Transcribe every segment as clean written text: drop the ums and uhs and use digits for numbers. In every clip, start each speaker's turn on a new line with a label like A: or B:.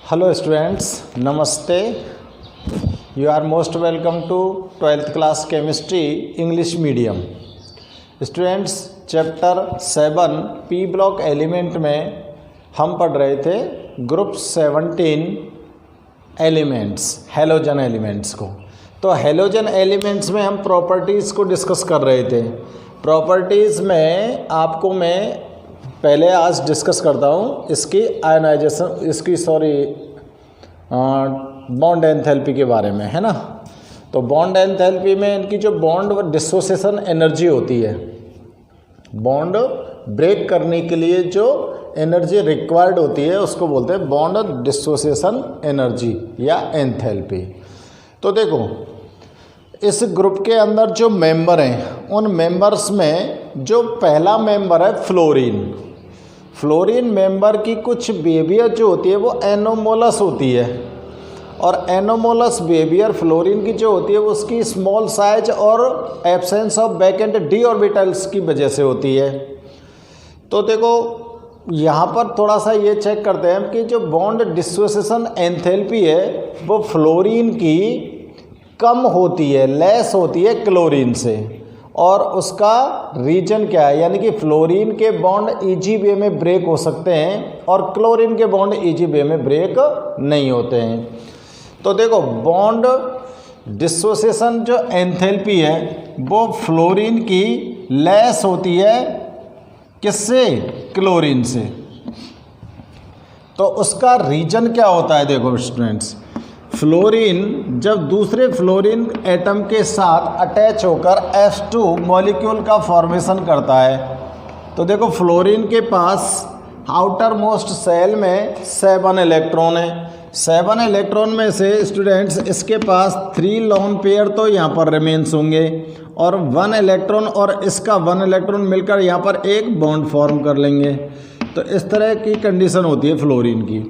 A: Hello students, नमस्ते। You are most welcome to 12th class chemistry English medium. Students, chapter 7 P block element में हम पढ़ रहे थे ग्रुप 17 एलिमेंट्स, हैलोजन एलिमेंट्स को। तो हैलोजन एलिमेंट्स में हम प्रॉपर्टीज़ को डिस्कस कर रहे थे। प्रॉपर्टीज़ में आपको मैं पहले आज डिस्कस करता हूँ इसकी आयनाइजेशन, बॉन्ड एंथैल्पी के बारे में, है ना। तो बॉन्ड एंथैल्पी में इनकी जो बॉन्ड डिसोसिएशन एनर्जी होती है, बॉन्ड ब्रेक करने के लिए जो एनर्जी रिक्वायर्ड होती है उसको बोलते हैं बॉन्ड डिसोसिएशन एनर्जी या एंथैल्पी। तो देखो, इस ग्रुप के अंदर जो मेंबर हैं उन मेंबर्स में जो पहला मेंबर है फ्लोरीन। फ्लोरीन मेंबर की कुछ बिहेवियर जो होती है वो एनोमोलस होती है, और एनोमोलस बिहेवियर फ्लोरीन की जो होती है वो उसकी स्मॉल साइज और absence of back and D orbitals की वजह से होती है। तो देखो, यहाँ पर थोड़ा सा ये चेक करते हैं कि जो बॉन्ड डिसोसिएशन एंथैल्पी है वो फ्लोरीन की कम होती है, लेस होती है क्लोरीन से, और उसका रीजन क्या है, यानी कि फ्लोरीन के बॉन्ड इजी वे में ब्रेक हो सकते हैं और क्लोरीन के बॉन्ड इजी वे में ब्रेक नहीं होते हैं। तो देखो, बॉन्ड डिसोसिएशन जो एंथैल्पी है वो फ्लोरीन की लेस होती है, किससे? क्लोरीन से। तो उसका रीजन क्या होता है? देखो स्टूडेंट्स, फ्लोरीन जब दूसरे फ्लोरीन एटम के साथ अटैच होकर F2 मॉलिक्यूल का फॉर्मेशन करता है, तो देखो फ्लोरीन के पास आउटर मोस्ट सेल में 7 इलेक्ट्रॉन है। 7 इलेक्ट्रॉन में से स्टूडेंट्स इसके पास 3 लोन पेयर तो यहाँ पर रिमेन्स होंगे, और 1 इलेक्ट्रॉन और इसका 1 इलेक्ट्रॉन मिलकर यहाँ पर एक बॉन्ड फॉर्म कर लेंगे। तो इस तरह की कंडीशन होती है फ्लोरीन की।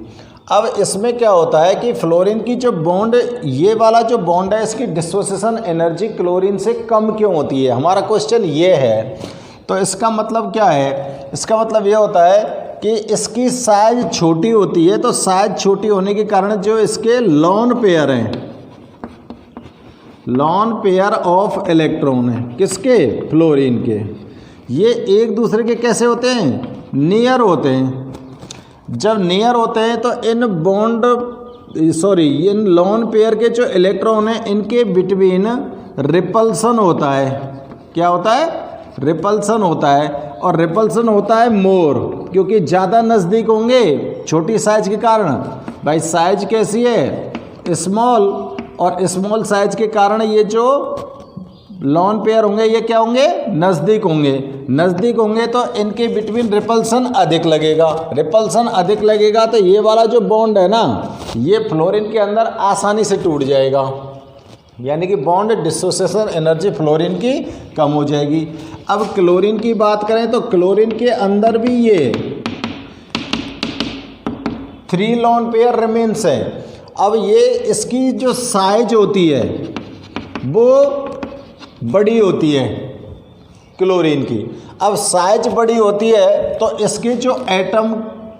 A: अब इसमें क्या होता है कि फ्लोरीन की जो बॉन्ड, ये वाला जो बॉन्ड है, इसकी डिसोसिएशन एनर्जी क्लोरीन से कम क्यों होती है, हमारा क्वेश्चन ये है। तो इसका मतलब क्या है? इसका मतलब ये होता है कि इसकी साइज छोटी होती है, तो साइज छोटी होने के कारण जो इसके लोन पेयर हैं, लोन पेयर ऑफ इलेक्ट्रॉन है, किसके? फ्लोरीन के, ये एक दूसरे के कैसे होते हैं? नियर होते हैं। जब नियर होते हैं तो इन लोन पेयर के जो इलेक्ट्रॉन हैं इनके बिटवीन रिपल्सन होता है। क्या होता है? रिपल्सन होता है, और रिपल्सन होता है मोर, क्योंकि ज़्यादा नज़दीक होंगे छोटी साइज के कारण। भाई साइज कैसी है? स्मॉल, और स्मॉल साइज के कारण ये जो लोन पेयर होंगे ये क्या होंगे? नज़दीक होंगे। नज़दीक होंगे तो इनके बिटवीन रिपल्सन अधिक लगेगा। रिपल्सन अधिक लगेगा तो ये वाला जो बॉन्ड है ना, ये फ्लोरीन के अंदर आसानी से टूट जाएगा, यानी कि बॉन्ड डिसोसिएशन एनर्जी फ्लोरीन की कम हो जाएगी। अब क्लोरीन की बात करें तो क्लोरीन के अंदर भी ये 3 लोन पेयर रिमेन्स है। अब ये इसकी जो साइज होती है वो बड़ी होती है क्लोरीन की। अब साइज बड़ी होती है तो इसके जो एटम,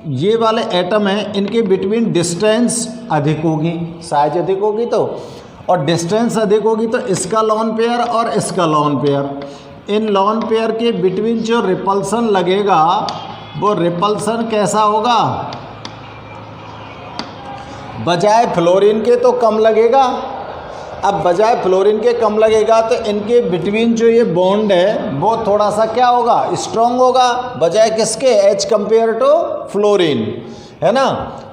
A: ये वाले एटम हैं, इनके बिटवीन डिस्टेंस अधिक होगी, साइज अधिक होगी तो, और डिस्टेंस अधिक होगी तो इसका लोन पेयर और इसका लोन पेयर, इन लोन पेयर के बिटवीन जो रिपल्सन लगेगा वो रिपल्सन कैसा होगा? बजाय फ्लोरीन के तो कम लगेगा। अब बजाय फ्लोरीन के कम लगेगा तो इनके बिटवीन जो ये बॉन्ड है वो थोड़ा सा क्या होगा? स्ट्रॉन्ग होगा, बजाय किसके? एज कंपेयर टू फ्लोरीन, है ना।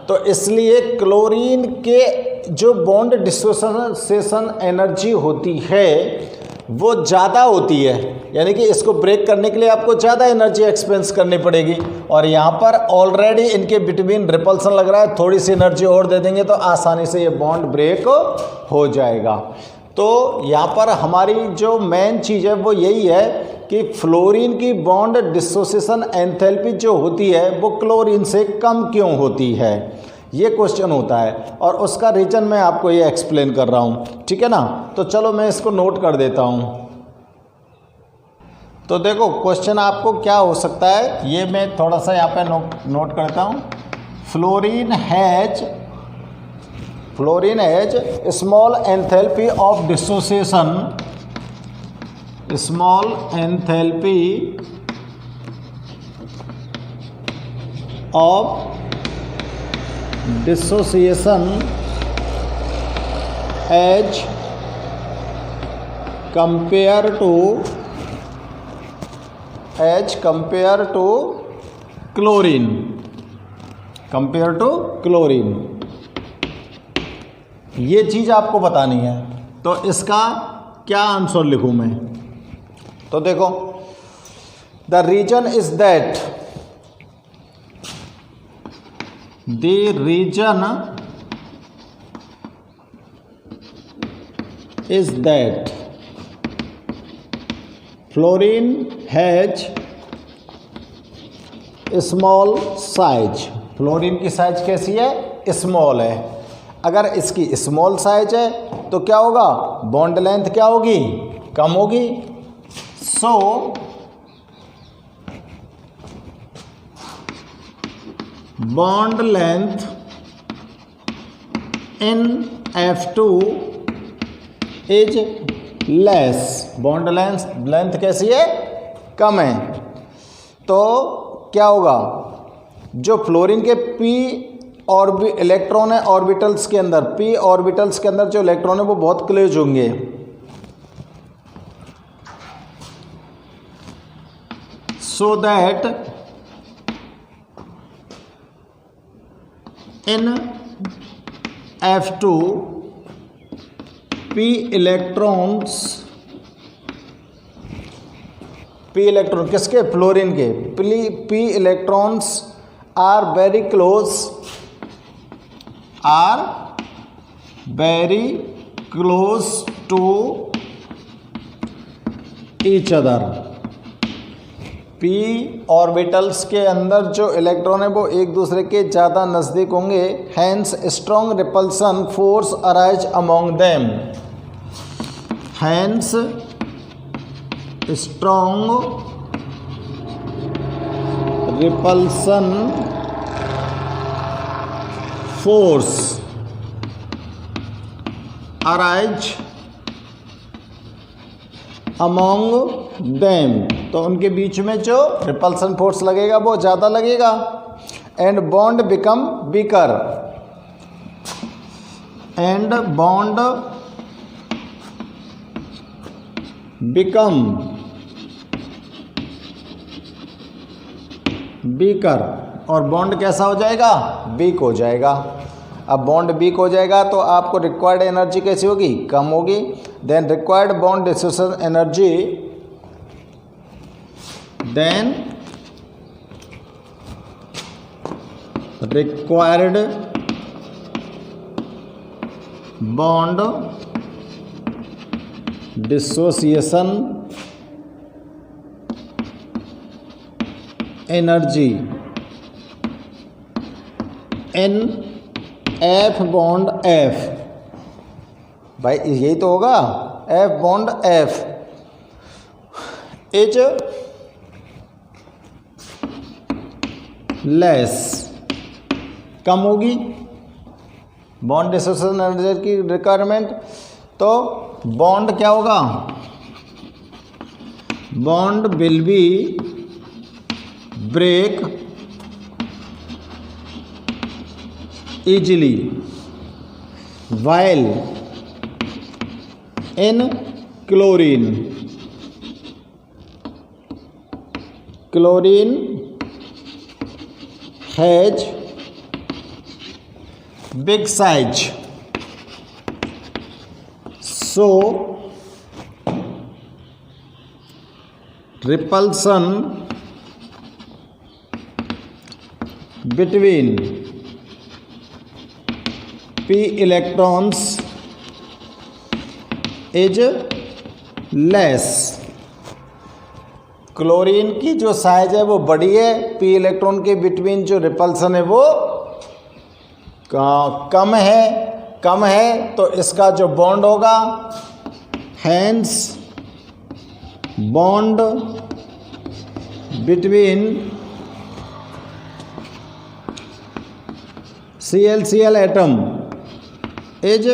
A: तो इसलिए क्लोरीन के जो बॉन्ड डिसोसिएशन एनर्जी होती है वो ज़्यादा होती है, यानी कि इसको ब्रेक करने के लिए आपको ज़्यादा एनर्जी एक्सपेंस करनी पड़ेगी, और यहाँ पर ऑलरेडी इनके बिटवीन रिपल्सन लग रहा है, थोड़ी सी एनर्जी और दे देंगे तो आसानी से ये बॉन्ड ब्रेक हो जाएगा। तो यहाँ पर हमारी जो मेन चीज़ है वो यही है कि फ्लोरीन की बॉन्ड डिसोसिएशन एंथैल्पी जो होती है वो क्लोरीन से कम क्यों होती है, ये क्वेश्चन होता है, और उसका रीजन मैं आपको ये एक्सप्लेन कर रहा हूँ, ठीक है ना। तो चलो मैं इसको नोट कर देता हूँ। तो देखो क्वेश्चन आपको क्या हो सकता है, ये मैं थोड़ा सा यहाँ पे नोट करता हूँ। Fluorine has fluorine has small enthalpy of dissociation, small enthalpy of dissociation as compare to chlorine, compare to chlorine. ये चीज आपको बतानी है, तो इसका क्या आंसर लिखूं मैं? तो देखो, the reason is that, the reason is that fluorine has small size. Fluorine की साइज कैसी है? स्मॉल है। अगर इसकी स्मॉल साइज है तो क्या होगा? बॉन्ड लेंथ क्या होगी? कम होगी। So bond length in F2 is less. Bond length कैसी है? कम है। तो क्या होगा? जो फ्लोरीन के p और इलेक्ट्रॉन है ऑर्बिटल्स के अंदर, p ऑर्बिटल्स के अंदर जो इलेक्ट्रॉन है वो बहुत क्लोज होंगे। So that in F2 p electron किसके? फ्लोरीन के। p electrons are very close to each other. p orbitals के अंदर जो इलेक्ट्रॉन है वो एक दूसरे के ज़्यादा नज़दीक होंगे। Hence strong repulsion force arise among them. Hence strong repulsion force arise among them. तो उनके बीच में जो रिपल्सन फोर्स लगेगा वो ज़्यादा लगेगा। And bond become weaker, and bond become weaker, और बॉन्ड कैसा हो जाएगा? वीक हो जाएगा। अब बॉन्ड वीक हो जाएगा तो आपको रिक्वायर्ड एनर्जी कैसी होगी? कम होगी। Then required bond dissociation energy, then required bond dissociation energy in F bond F। भाई यही तो होगा, F bond F is less, कम होगी बॉन्ड डिसोसिएशन एनर्जी की रिक्वायरमेंट। तो बॉन्ड क्या होगा? Bond will be break easily while in chlorine has big size, so repulsion between p electrons is less। Chlorine की जो साइज है वो बड़ी है, p इलेक्ट्रॉन के बिटवीन जो रिपल्सन है वो कम है, तो इसका जो बॉन्ड होगा, hence bond between ClCl atom is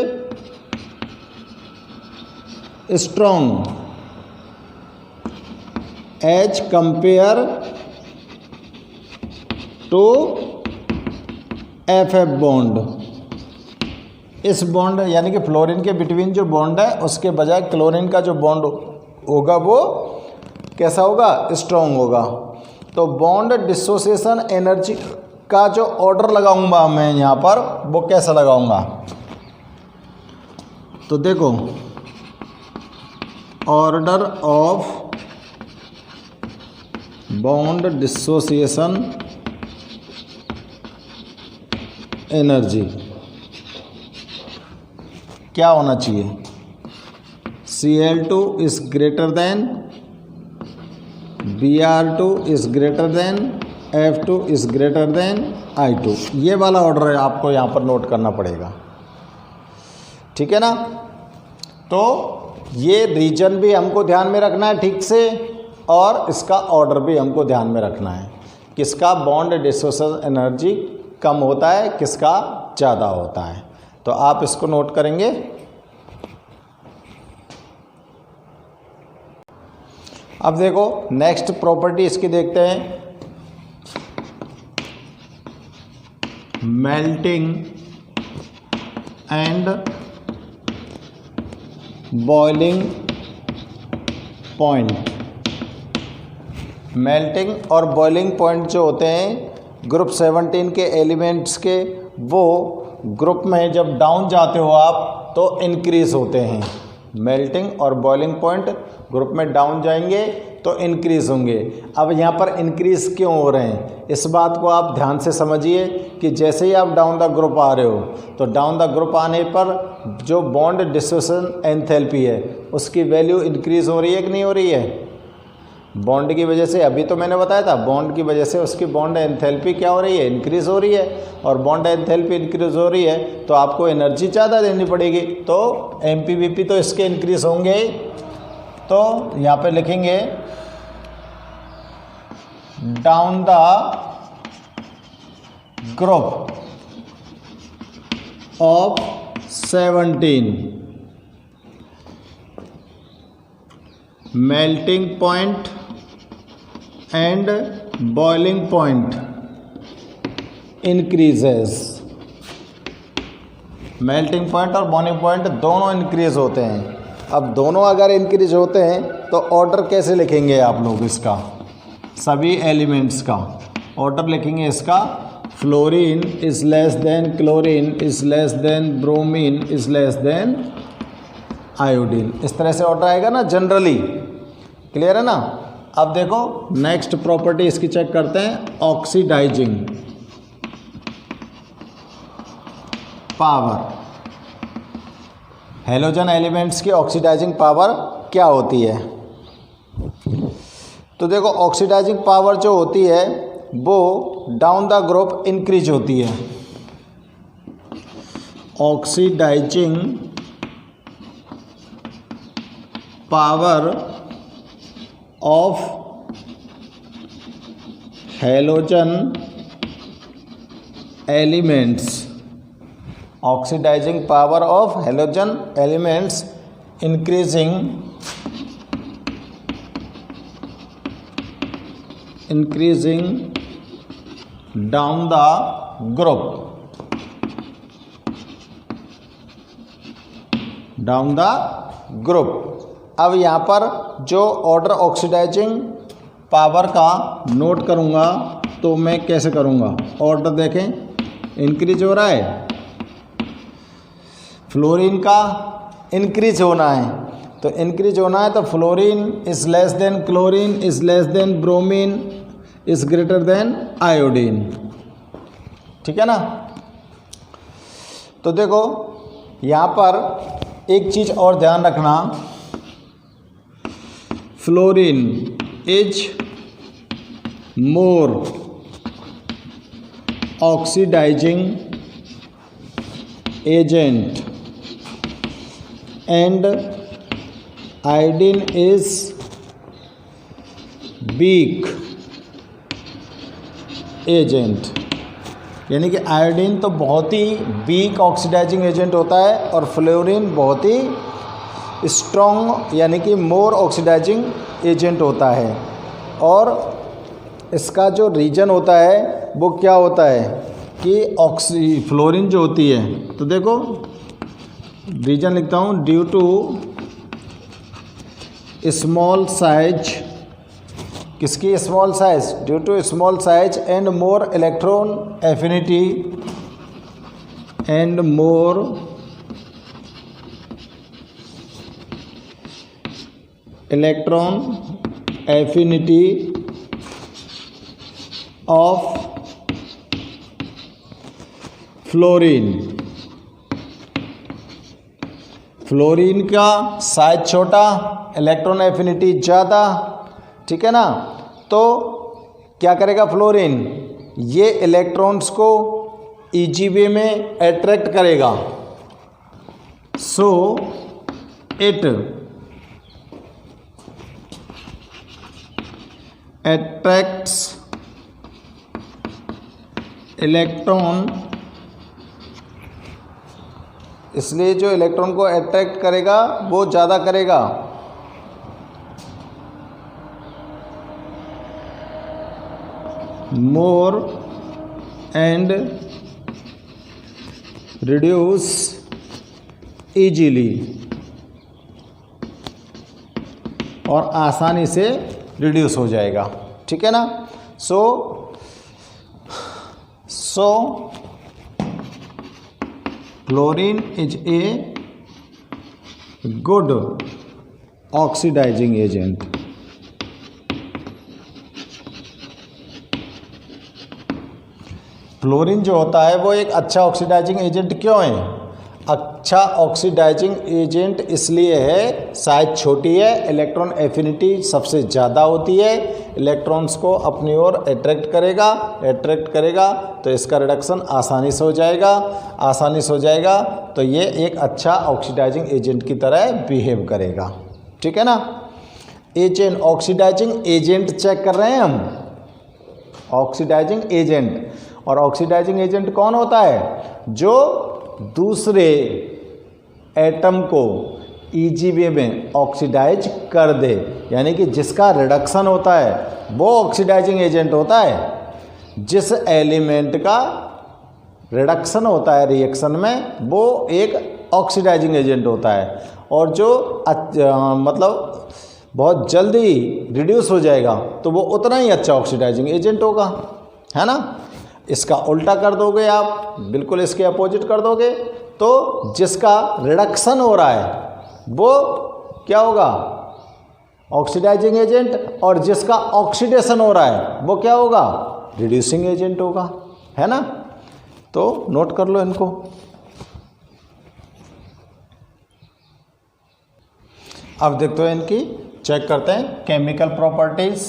A: strong as compare to FF bond. इस बॉन्ड यानी कि फ्लोरीन के बिटवीन जो बॉन्ड है उसके बजाय क्लोरीन का जो बॉन्ड होगा वो कैसा होगा, स्ट्रॉन्ग होगा। तो बॉन्ड डिसोसिएशन एनर्जी का जो ऑर्डर लगाऊंगा मैं यहाँ पर वो कैसा लगाऊंगा, तो देखो order of bond dissociation energy क्या होना चाहिए, Cl2 is greater then Br2 is greater then F2 is greater then I2। ये वाला ऑर्डर आपको यहाँ पर नोट करना पड़ेगा, ठीक है ना। तो ये रीजन भी हमको ध्यान में रखना है ठीक से, और इसका ऑर्डर भी हमको ध्यान में रखना है। किसका बॉन्ड डिसोसिएशन एनर्जी कम होता है, किसका ज़्यादा होता है, तो आप इसको नोट करेंगे। अब देखो नेक्स्ट प्रॉपर्टी इसकी देखते हैं, melting and boiling point. Melting और बॉइलिंग पॉइंट जो होते हैं ग्रुप 17 के एलिमेंट्स के, वो ग्रुप में जब डाउन जाते हो आप तो इंक्रीज़ होते हैं। मेल्टिंग और बॉइलिंग पॉइंट ग्रुप में डाउन जाएंगे तो इंक्रीज़ होंगे। अब यहाँ पर इंक्रीज़ क्यों हो रहे हैं, इस बात को आप ध्यान से समझिए कि जैसे ही आप डाउन द ग्रुप आ रहे हो तो डाउन द ग्रुप आने पर जो बॉन्ड डिसोसिएशन एंथैल्पी है उसकी वैल्यू इंक्रीज़ हो रही है कि नहीं हो रही है। बॉन्ड की वजह से, अभी तो मैंने बताया था, बॉन्ड की वजह से उसकी बॉन्ड एंथैल्पी क्या हो रही है, इंक्रीज़ हो रही है। और बॉन्ड एंथैल्पी इंक्रीज़ हो रही है तो आपको एनर्जी ज़्यादा देनी पड़ेगी, तो एमपीवीपी तो इसके इंक्रीज़ होंगे। तो यहाँ पे लिखेंगे down the group of 17 melting point and boiling point increases. Melting point और बॉइलिंग पॉइंट दोनों इंक्रीज होते हैं। अब दोनों अगर इंक्रीज होते हैं तो ऑर्डर कैसे लिखेंगे आप लोग इसका, सभी एलिमेंट्स का ऑर्डर लिखेंगे इसका, fluorine is less than chlorine is less than bromine is less than iodine. इस तरह से ऑर्डर आएगा ना जनरली, क्लियर है ना। अब देखो नेक्स्ट प्रॉपर्टी इसकी चेक करते हैं, ऑक्सीडाइजिंग पावर। हेलोजन एलिमेंट्स की ऑक्सीडाइजिंग पावर क्या होती है, तो देखो ऑक्सीडाइजिंग पावर जो होती है वो डाउन द ग्रुप इंक्रीज होती है। Oxidising power of halogen elements, oxidising power of halogen elements increasing down the group, down the group. अब यहाँ पर जो ऑर्डर ऑक्सीडाइजिंग पावर का नोट करूँगा तो मैं कैसे करूँगा, ऑर्डर देखें इंक्रीज हो रहा है, फ्लोरीन का इंक्रीज होना है, तो इंक्रीज होना है तो fluorine is less than chlorine is less than bromine is greater then iodine, ठीक है ना। तो देखो यहाँ पर एक चीज़ और ध्यान रखना, fluorine is more oxidising agent and iodine is weak agent। यानी कि आयोडीन तो बहुत ही वीक ऑक्सीडाइजिंग एजेंट होता है और फ्लोरीन बहुत ही स्ट्रॉन्ग यानी कि मोर ऑक्सीडाइजिंग एजेंट होता है। और इसका जो रीजन होता है वो क्या होता है कि फ्लोरीन जो होती है, तो देखो रीजन लिखता हूँ, ड्यू टू स्मॉल साइज, किसकी small size, due to small size and more electron affinity and more electron affinity of fluorine. Fluorine का साइज छोटा, इलेक्ट्रॉन एफिनिटी ज़्यादा, ठीक है ना। तो क्या करेगा फ्लोरीन, ये इलेक्ट्रॉन्स को ईजी वे में अट्रैक्ट करेगा। सो इट अट्रैक्ट्स इलेक्ट्रॉन, इसलिए जो इलेक्ट्रॉन को अट्रैक्ट करेगा वो ज़्यादा करेगा। मोर एंड रिड्यूस इजीली, और आसानी से रिड्यूस हो जाएगा, ठीक है ना। So chlorine is a good oxidising agent. Fluorine जो होता है वो एक अच्छा ऑक्सीडाइजिंग एजेंट क्यों है? अच्छा ऑक्सीडाइजिंग एजेंट इसलिए है, साइज छोटी है, इलेक्ट्रॉन एफिनिटी सबसे ज़्यादा होती है, इलेक्ट्रॉन्स को अपनी ओर अट्रैक्ट करेगा तो इसका रिडक्शन आसानी से हो जाएगा, तो ये एक अच्छा ऑक्सीडाइजिंग एजेंट की तरह बिहेव करेगा, ठीक है ना। एजेंट, ऑक्सीडाइजिंग एजेंट चेक कर रहे हैं हम, ऑक्सीडाइजिंग एजेंट। और ऑक्सीडाइजिंग एजेंट कौन होता है? जो दूसरे एटम को ईजी वे में ऑक्सीडाइज कर दे, यानी कि जिसका रिडक्शन होता है वो ऑक्सीडाइजिंग एजेंट होता है। जिस एलिमेंट का रिडक्शन होता है रिएक्शन में वो एक ऑक्सीडाइजिंग एजेंट होता है, और जो मतलब बहुत जल्दी रिड्यूस हो जाएगा तो वो उतना ही अच्छा ऑक्सीडाइजिंग एजेंट होगा, है ना। इसका उल्टा कर दोगे आप, बिल्कुल इसके अपोजिट कर दोगे, तो जिसका रिडक्शन हो रहा है वो क्या होगा? ऑक्सीडाइजिंग एजेंट, और जिसका ऑक्सीडेशन हो रहा है वो क्या होगा? रिड्यूसिंग एजेंट होगा, है ना। तो नोट कर लो इनको। अब देखते हैं इनकी, चेक करते हैं केमिकल प्रॉपर्टीज।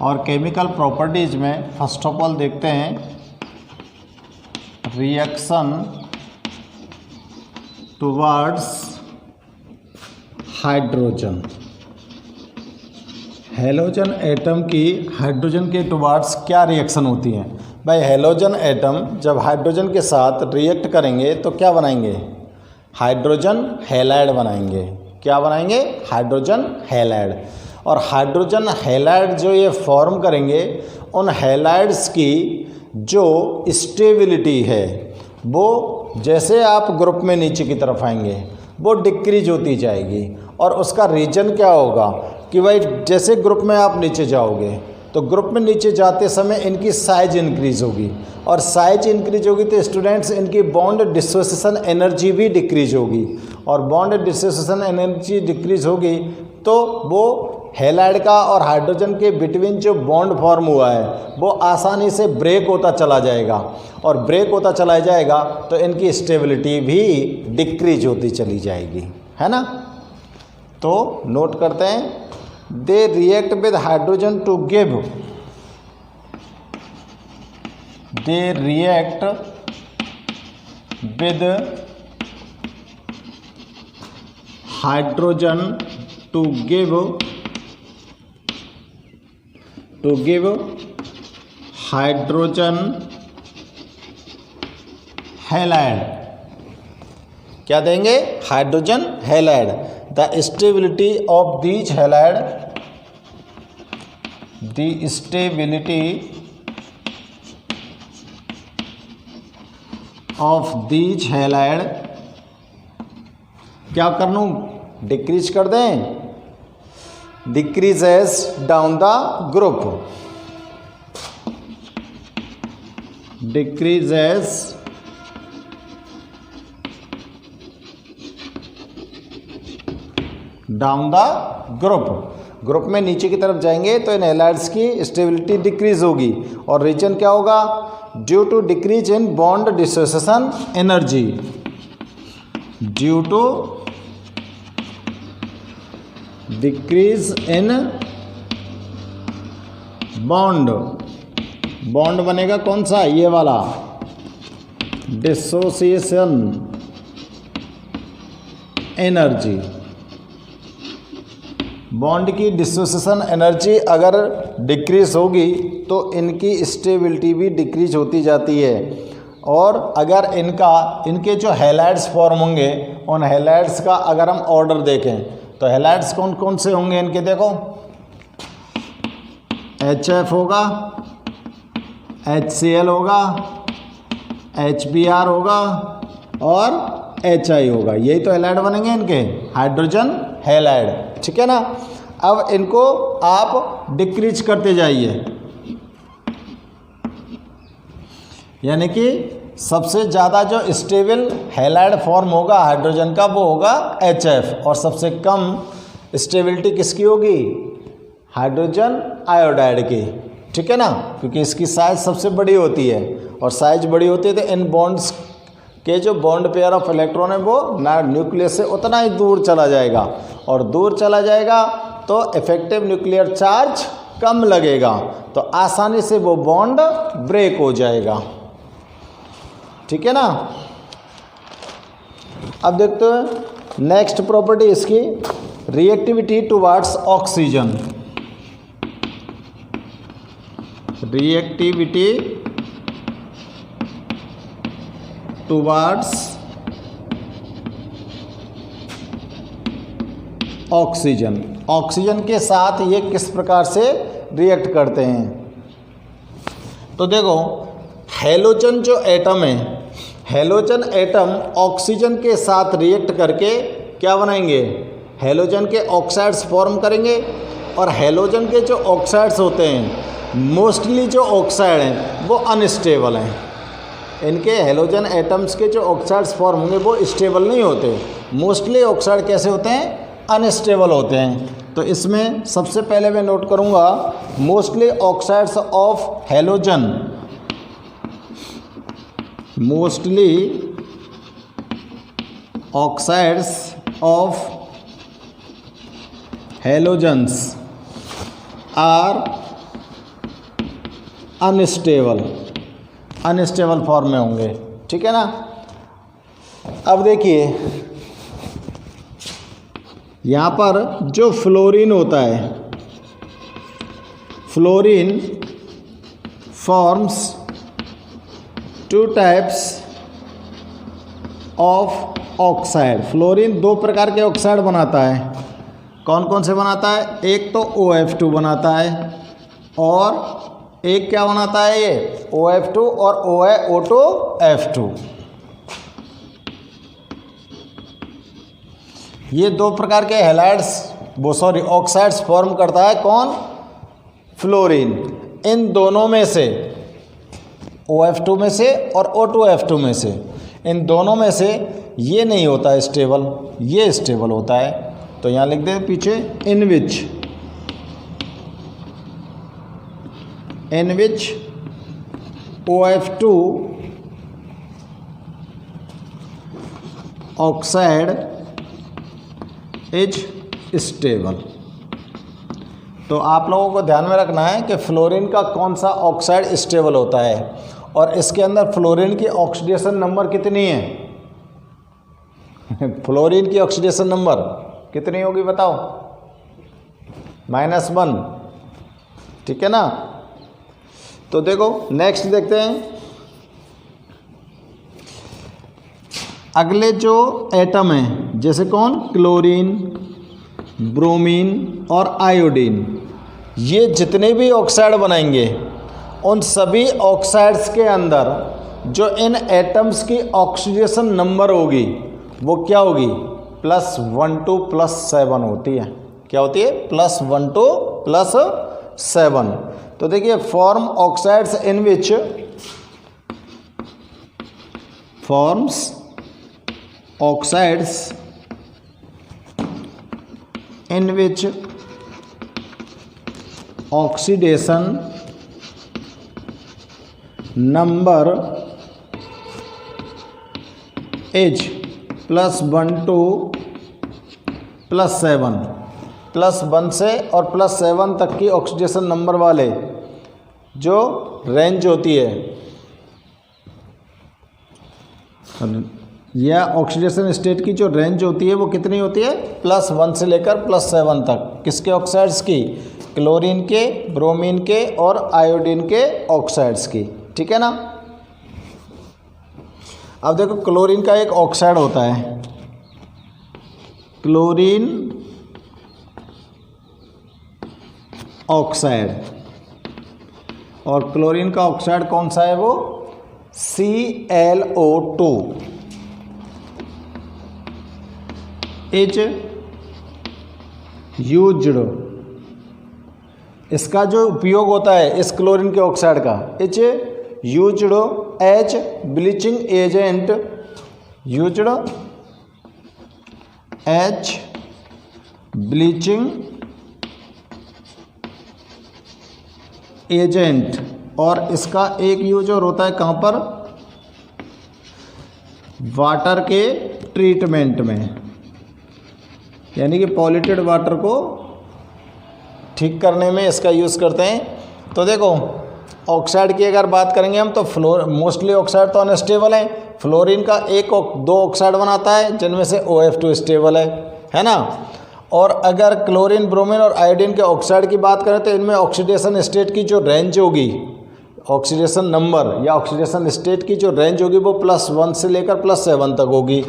A: और केमिकल प्रॉपर्टीज में फर्स्ट ऑफ ऑल देखते हैं reaction towards hydrogen. Halogen atom की हाइड्रोजन के टुवर्ड्स क्या रिएक्शन होती है? भाई हैलोजन एटम जब हाइड्रोजन के साथ रिएक्ट करेंगे तो क्या बनाएंगे? हाइड्रोजन हैलाइड बनाएंगे। क्या बनाएंगे? Hydrogen halide. और हाइड्रोजन हैलाइड जो ये फॉर्म करेंगे, उन हैलाइड्स की जो स्टेबिलिटी है वो जैसे आप ग्रुप में नीचे की तरफ आएंगे वो डिक्रीज होती जाएगी। और उसका रीजन क्या होगा कि भाई जैसे ग्रुप में आप नीचे जाओगे तो ग्रुप में नीचे जाते समय इनकी साइज इंक्रीज होगी, और साइज इंक्रीज होगी तो स्टूडेंट्स इनकी बॉन्ड डिसोसिएशन एनर्जी भी डिक्रीज होगी। और बॉन्ड डिसोसिएशन एनर्जी डिक्रीज होगी तो वो हैलाइड का और हाइड्रोजन के बिटवीन जो बॉन्ड फॉर्म हुआ है वो आसानी से ब्रेक होता चला जाएगा, और ब्रेक होता चला जाएगा तो इनकी स्टेबिलिटी भी डिक्रीज होती चली जाएगी, है ना। तो नोट करते हैं, they react with hydrogen to give, they react with hydrogen to give hydrogen halide, क्या देंगे? Hydrogen halide. The stability of these halide, the stability of these halide, क्या कर लूँ? डिक्रीज कर दें, decreases down the group, decreases down the group में नीचे की तरफ जाएंगे तो इन हैलाइड्स की स्टेबिलिटी डिक्रीज होगी। और रीजन क्या होगा? Due to decrease in bond dissociation energy, due to decrease in bond बनेगा कौन सा? ये वाला, डिसोसिएशन एनर्जी। बॉन्ड की डिसोसिएशन एनर्जी अगर डिक्रीज होगी तो इनकी स्टेबिलिटी भी डिक्रीज होती जाती है। और अगर इनके जो हैलाइड्स फॉर्म होंगे, उन हैलाइड्स का अगर हम ऑर्डर देखें तो हैलाइड्स कौन कौन से होंगे इनके? देखो, HF होगा, HCl होगा, HBr होगा और HI होगा। यही तो हैलाइड बनेंगे इनके, हाइड्रोजन हैलाइड। ठीक है ना? अब इनको आप डिक्रीज करते जाइए, यानी कि सबसे ज़्यादा जो स्टेबल हैलाइड फॉर्म होगा हाइड्रोजन का वो होगा HF, और सबसे कम स्टेबिलिटी किसकी होगी? हाइड्रोजन आयोडाइड की। ठीक है ना? क्योंकि इसकी साइज सबसे बड़ी होती है, और साइज बड़ी होती है तो इन बॉन्ड्स के जो बॉन्ड पेयर ऑफ इलेक्ट्रॉन है वो ना न्यूक्लियस से उतना ही दूर चला जाएगा, और दूर चला जाएगा तो इफेक्टिव न्यूक्लियर चार्ज कम लगेगा, तो आसानी से वो बॉन्ड ब्रेक हो जाएगा। ठीक है ना? अब देखते हैं नेक्स्ट प्रॉपर्टी इसकी, reactivity towards oxygen. Reactivity towards oxygen, oxygen के साथ ये किस प्रकार से रिएक्ट करते हैं? तो देखो, हैलोजन जो एटम है, हैलोजन एटम ऑक्सीजन के साथ रिएक्ट करके क्या बनाएंगे? हैलोजन के ऑक्साइड्स फॉर्म करेंगे। और हैलोजन के जो ऑक्साइड्स होते हैं, मोस्टली जो ऑक्साइड हैं वो अनस्टेबल हैं। इनके हैलोजन एटम्स के जो ऑक्साइड्स फॉर्म होंगे वो स्टेबल नहीं होते। मोस्टली ऑक्साइड कैसे होते हैं? अनस्टेबल होते हैं। तो इसमें सबसे पहले मैं नोट करूंगा, mostly oxides of halogen, mostly oxides of halogens are unstable, unstable form में होंगे। ठीक है ना? अब देखिए यहाँ पर जो फ्लोरीन होता है, fluorine forms two types of oxide. Fluorine दो प्रकार के ऑक्साइड बनाता है। कौन कौन से बनाता है? एक तो OF2 बनाता है, और एक क्या बनाता है? ये OF2 और O2F2। ये दो प्रकार के हैलाइड्स ऑक्साइड्स फॉर्म करता है। कौन? फ्लोरीन। इन दोनों में से, OF2 में से और O2F2 में से, इन दोनों में से ये नहीं होता है स्टेबल, ये स्टेबल होता है। तो यहाँ लिख दें पीछे, इन विच OF2 ऑक्साइड इज स्टेबल। तो आप लोगों को ध्यान में रखना है कि फ्लोरीन का कौन सा ऑक्साइड स्टेबल होता है, और इसके अंदर फ्लोरीन की ऑक्सीडेशन नंबर कितनी है? फ्लोरीन की ऑक्सीडेशन नंबर कितनी होगी बताओ? -1, ठीक है ना। तो देखो नेक्स्ट देखते हैं, अगले जो एटम हैं जैसे कौन, क्लोरीन, ब्रोमीन और आयोडीन, ये जितने भी ऑक्साइड बनाएंगे उन सभी ऑक्साइड्स के अंदर जो इन एटम्स की ऑक्सीडेशन नंबर होगी वो क्या होगी, +1 to +7 होती है। क्या होती है, +1 to +7। तो देखिए form oxides in which forms oxides in which oxidation number is +1 to +7, +1 से और +7 तक की ऑक्सीडेशन नंबर वाले जो रेंज होती है या ऑक्सीडेशन स्टेट की जो रेंज होती है वो कितनी होती है, +1 से लेकर +7 तक। किसके ऑक्साइड्स की, क्लोरीन के, ब्रोमीन के और आयोडीन के ऑक्साइड्स की, ठीक है ना। अब देखो क्लोरीन का एक ऑक्साइड होता है, क्लोरीन ऑक्साइड, और क्लोरीन का ऑक्साइड कौन सा है, वो ClO2 इज यूज्ड। इसका जो उपयोग होता है इस क्लोरीन के ऑक्साइड का, is used as bleaching agent, used as bleaching agent. और इसका एक यूज और होता है कहाँ पर, वाटर के ट्रीटमेंट में, यानी कि पॉल्यूटेड वाटर को ठीक करने में इसका यूज़ करते हैं। तो देखो ऑक्साइड की अगर बात करेंगे हम तो मोस्टली ऑक्साइड तो अनस्टेबल है। फ्लोरीन का 1-2 ऑक्साइड बनाता है जिनमें से OF2 स्टेबल है ना। और अगर क्लोरीन, ब्रोमीन और आयोडीन के ऑक्साइड की बात करें तो इनमें ऑक्सीडेशन स्टेट की जो रेंज होगी, ऑक्सीडेशन नंबर या ऑक्सीडेशन स्टेट की जो रेंज होगी वो +1 से लेकर +7 तक होगी।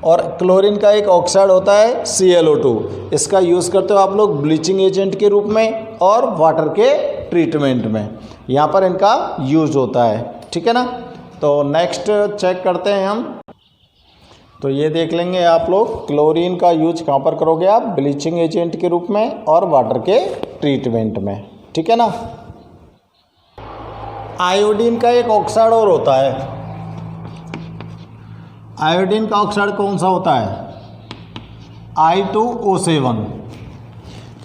A: और क्लोरीन का एक ऑक्साइड होता है ClO2, इसका यूज़ करते हो आप लोग ब्लीचिंग एजेंट के रूप में और वाटर के ट्रीटमेंट में, यहाँ पर इनका यूज़ होता है, ठीक है ना। तो नेक्स्ट चेक करते हैं हम, तो ये देख लेंगे आप लोग क्लोरीन का यूज कहाँ पर करोगे आप, ब्लीचिंग एजेंट के रूप में और वाटर के ट्रीटमेंट में, ठीक है ना। आयोडीन का एक ऑक्साइड और होता है, आयोडीन का ऑक्साइड कौन सा होता है, I2O7।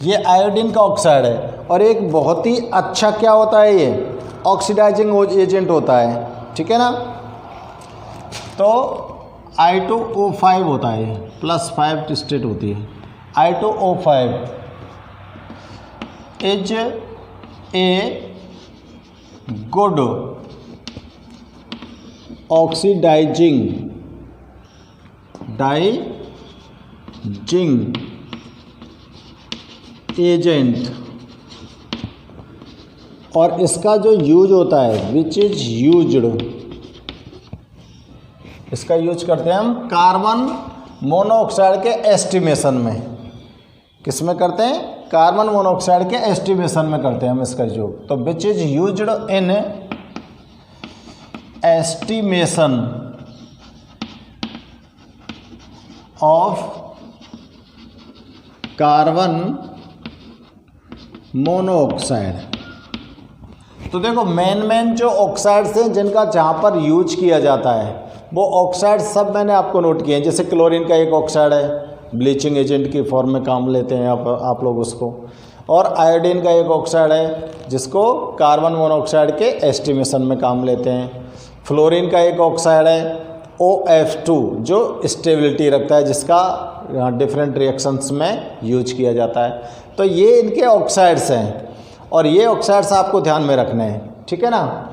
A: ये आयोडीन का ऑक्साइड है और एक बहुत ही अच्छा क्या होता है, ये ऑक्सीडाइजिंग एजेंट होता है, ठीक है ना। तो I2O5 होता है, +5 स्टेट होती है। I2O5 is a good oxidising agent, और इसका जो यूज होता है विच इज यूज्ड, इसका यूज करते हैं हम कार्बन मोनोऑक्साइड के एस्टिमेशन में। किस में करते हैं, कार्बन मोनोऑक्साइड के एस्टिमेशन में करते हैं हम इसका यूज। तो विच is used in estimation of carbon monoxide. तो देखो मेन जो ऑक्साइड्स हैं जिनका जहाँ पर यूज किया जाता है वो ऑक्साइड सब मैंने आपको नोट किए हैं। जैसे क्लोरीन का एक ऑक्साइड है, ब्लीचिंग एजेंट की फॉर्म में काम लेते हैं आप लोग उसको। और आयोडीन का एक ऑक्साइड है जिसको कार्बन मोनोऑक्साइड के एस्टिमेशन में काम लेते हैं। फ्लोरीन का एक ऑक्साइड है OF2 जो स्टेबिलिटी रखता है, जिसका डिफरेंट रिएक्शंस में यूज किया जाता है। तो ये इनके ऑक्साइड्स हैं और ये ऑक्साइड्स आपको ध्यान में रखने हैं, ठीक है ना।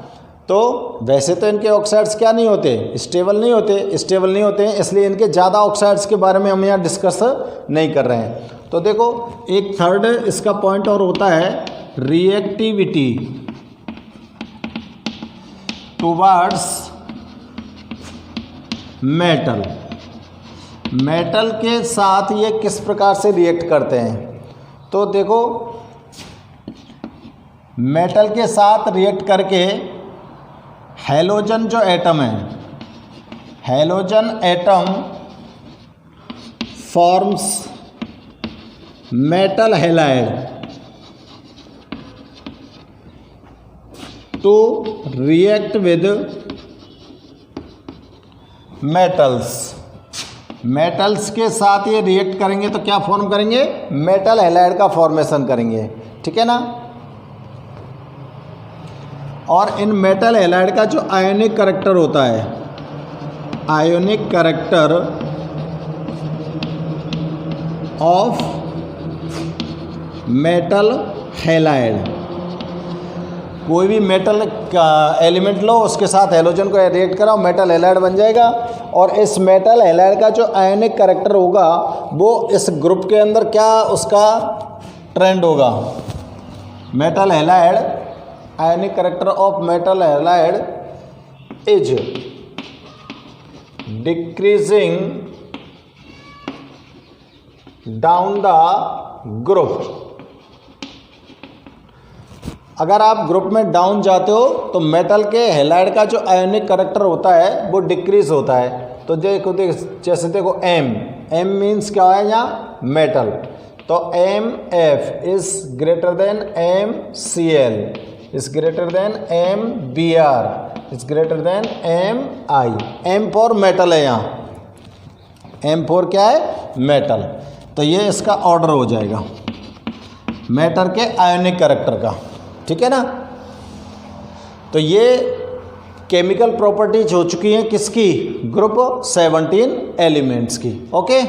A: तो वैसे तो इनके ऑक्साइड्स क्या नहीं होते, स्टेबल नहीं होते हैं, इसलिए इनके ज़्यादा ऑक्साइड्स के बारे में हम यहाँ डिस्कस नहीं कर रहे हैं। तो देखो एक थर्ड इसका पॉइंट और होता है रिएक्टिविटी टुवर्ड्स मेटल। मेटल के साथ ये किस प्रकार से रिएक्ट करते हैं, तो देखो मेटल के साथ रिएक्ट करके हैलोजन जो एटम है, halogen atom forms metal halide to react with metals. Metals के साथ ये रिएक्ट करेंगे तो क्या फॉर्म करेंगे, मेटल हैलाइड का फॉर्मेशन करेंगे, ठीक है ना। और इन मेटल हैलाइड का जो आयोनिक करैक्टर होता है, ionic character of metal halide, कोई भी मेटल का एलिमेंट लो उसके साथ हैलोजन को रिएक्ट कराओ, मेटल हैलाइड बन जाएगा। और इस मेटल हैलाइड का जो आयोनिक करैक्टर होगा वो इस ग्रुप के अंदर क्या उसका ट्रेंड होगा, metal halide, ionic character of metal halide is decreasing down the group. अगर आप ग्रुप में डाउन जाते हो तो मेटल के हैलाइड का जो आयोनिक करैक्टर होता है वो डिक्रीज होता है। तो देखो जैसे देखो एम मीन्स क्या है यहाँ, मेटल, तो M F is greater than M C L is greater than M B R is greater than M I. M for metal है यहाँ, एम फॉर क्या है, मेटल। तो ये इसका ऑर्डर हो जाएगा मेटल के आयोनिक करैक्टर का, ठीक है ना। तो ये केमिकल प्रॉपर्टीज हो चुकी हैं किसकी, ग्रुप 17 एलिमेंट्स की। ओके।